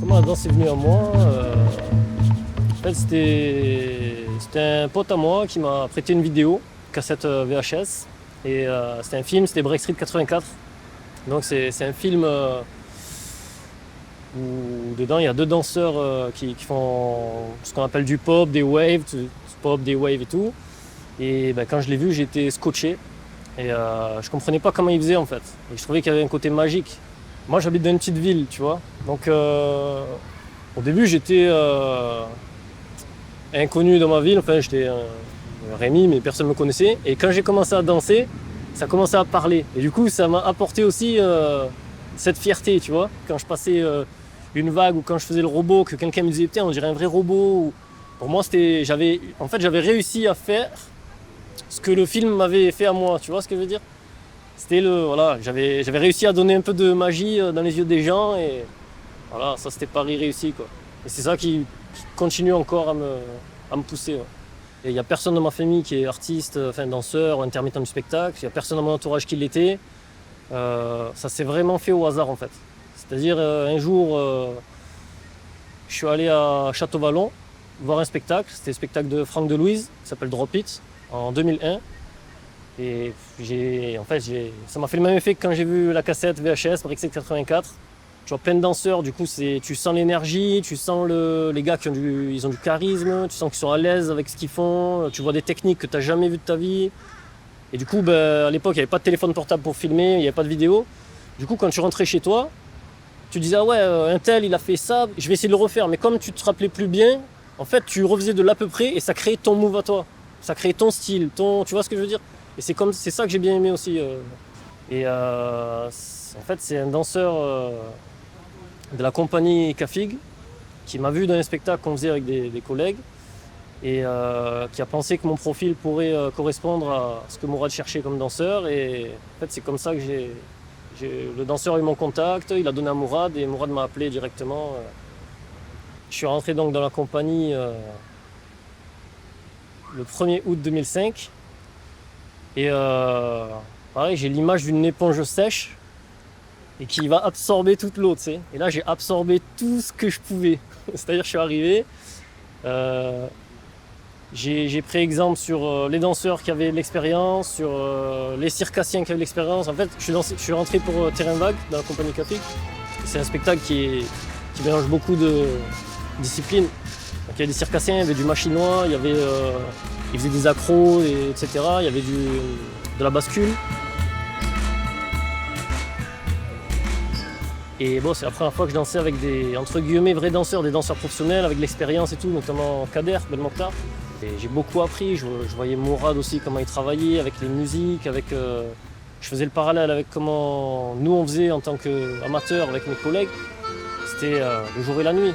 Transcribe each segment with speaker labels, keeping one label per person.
Speaker 1: Comment la danse est venue à moi En fait, c'était un pote à moi qui m'a prêté une vidéo, cassette VHS. Et c'était un film, c'était Break Street 84. Donc c'est un film où dedans il y a deux danseurs qui font ce qu'on appelle du pop, des waves, et tout. Et quand je l'ai vu, j'étais scotché. Et je comprenais pas comment ils faisaient en fait. Et je trouvais qu'il y avait un côté magique. Moi j'habite dans une petite ville, tu vois. Donc au début j'étais inconnu dans ma ville, enfin j'étais Rémi, mais personne ne me connaissait. Et quand j'ai commencé à danser, ça commençait à parler. Et du coup ça m'a apporté aussi cette fierté, tu vois. Quand je passais une vague ou quand je faisais le robot, que quelqu'un me disait putain on dirait un vrai robot. Pour moi j'avais réussi à faire ce que le film m'avait fait à moi, tu vois ce que je veux dire. J'avais réussi à donner un peu de magie dans les yeux des gens et voilà, ça c'était pari réussi quoi. Et c'est ça qui continue encore à me pousser. Ouais. Et il n'y a personne dans ma famille qui est artiste, danseur, intermittent du spectacle, il n'y a personne dans mon entourage qui l'était. Ça s'est vraiment fait au hasard en fait. C'est-à-dire un jour, je suis allé à Château-Vallon voir un spectacle, c'était le spectacle de Franck Delouise, qui s'appelle Drop It, en 2001. Et ça m'a fait le même effet que quand j'ai vu la cassette VHS, Break Street 84. Tu vois plein de danseurs, du coup tu sens l'énergie, tu sens les gars ils ont du charisme, tu sens qu'ils sont à l'aise avec ce qu'ils font, tu vois des techniques que tu n'as jamais vues de ta vie. Et du coup, à l'époque, il n'y avait pas de téléphone portable pour filmer, il n'y avait pas de vidéo. Du coup, quand tu rentrais chez toi, tu disais ah ouais, un tel il a fait ça, je vais essayer de le refaire. Mais comme tu te rappelais plus bien, en fait tu refaisais de l'à peu près et ça créait ton move à toi. Ça créait ton style, tu vois ce que je veux dire? Et c'est ça que j'ai bien aimé aussi. En fait, c'est un danseur de la compagnie Cafig qui m'a vu dans un spectacle qu'on faisait avec des collègues et qui a pensé que mon profil pourrait correspondre à ce que Mourad cherchait comme danseur. Et en fait, c'est comme ça que le danseur a eu mon contact, il a donné à Mourad et Mourad m'a appelé directement. Je suis rentré donc dans la compagnie le 1er août 2005. Et pareil, j'ai l'image d'une éponge sèche et qui va absorber toute l'eau, tu sais. Et là, j'ai absorbé tout ce que je pouvais. C'est-à-dire, je suis arrivé, j'ai pris exemple sur les danseurs qui avaient de l'expérience, sur les circassiens qui avaient de l'expérience. En fait, je suis rentré pour Terrain Vague dans la compagnie Cafig. C'est un spectacle qui mélange beaucoup de disciplines. Donc, il y a des circassiens, il y avait du machinois, ils faisaient des accros, etc. Il y avait de la bascule. Et bon, c'est la première fois que je dansais avec des, entre guillemets, vrais danseurs, des danseurs professionnels, avec de l'expérience et tout, notamment Kader Belmokhtar. Et j'ai beaucoup appris, je voyais Mourad aussi, comment il travaillait, avec les musiques, je faisais le parallèle avec comment nous on faisait en tant qu'amateurs avec mes collègues. C'était le jour et la nuit.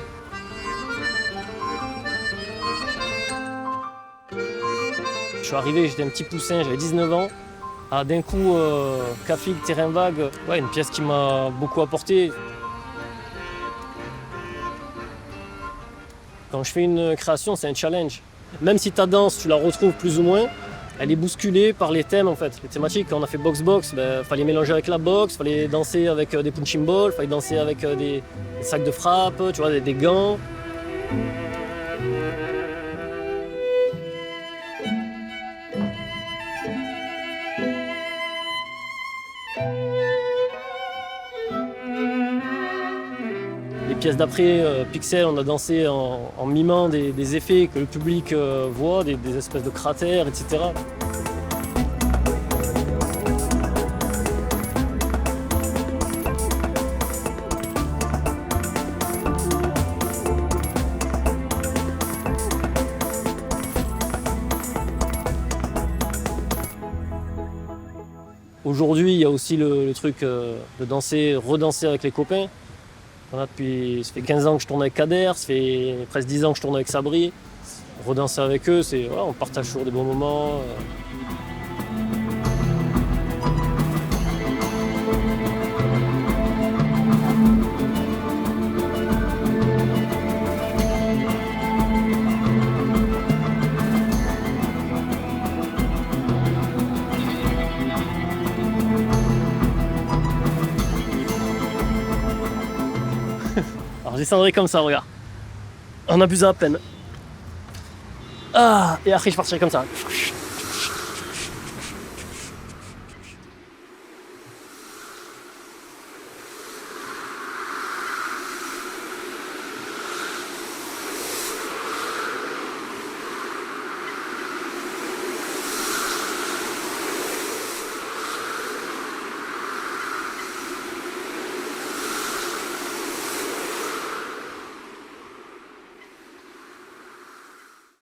Speaker 1: Je suis arrivé, j'étais un petit poussin, j'avais 19 ans. Ah, d'un coup, Cafig, Terrain Vague, ouais, une pièce qui m'a beaucoup apporté. Quand je fais une création, c'est un challenge. Même si ta danse, tu la retrouves plus ou moins, elle est bousculée par les thèmes en fait. Les thématiques, quand on a fait box-box, fallait mélanger avec la boxe, fallait danser avec des punching balls, fallait danser avec des sacs de frappe, tu vois, des gants. Les pièces d'après, Pixel, on a dansé en mimant des effets que le public voit, des espèces de cratères, etc. Aujourd'hui, il y a aussi le truc de danser, redanser avec les copains. Voilà, ça fait 15 ans que je tourne avec Kader, ça fait presque 10 ans que je tourne avec Sabri. redanser avec eux, c'est voilà, on partage toujours des bons moments. Alors je descendrai comme ça, regarde. En abusant à peine. Ah, et après je partirai comme ça.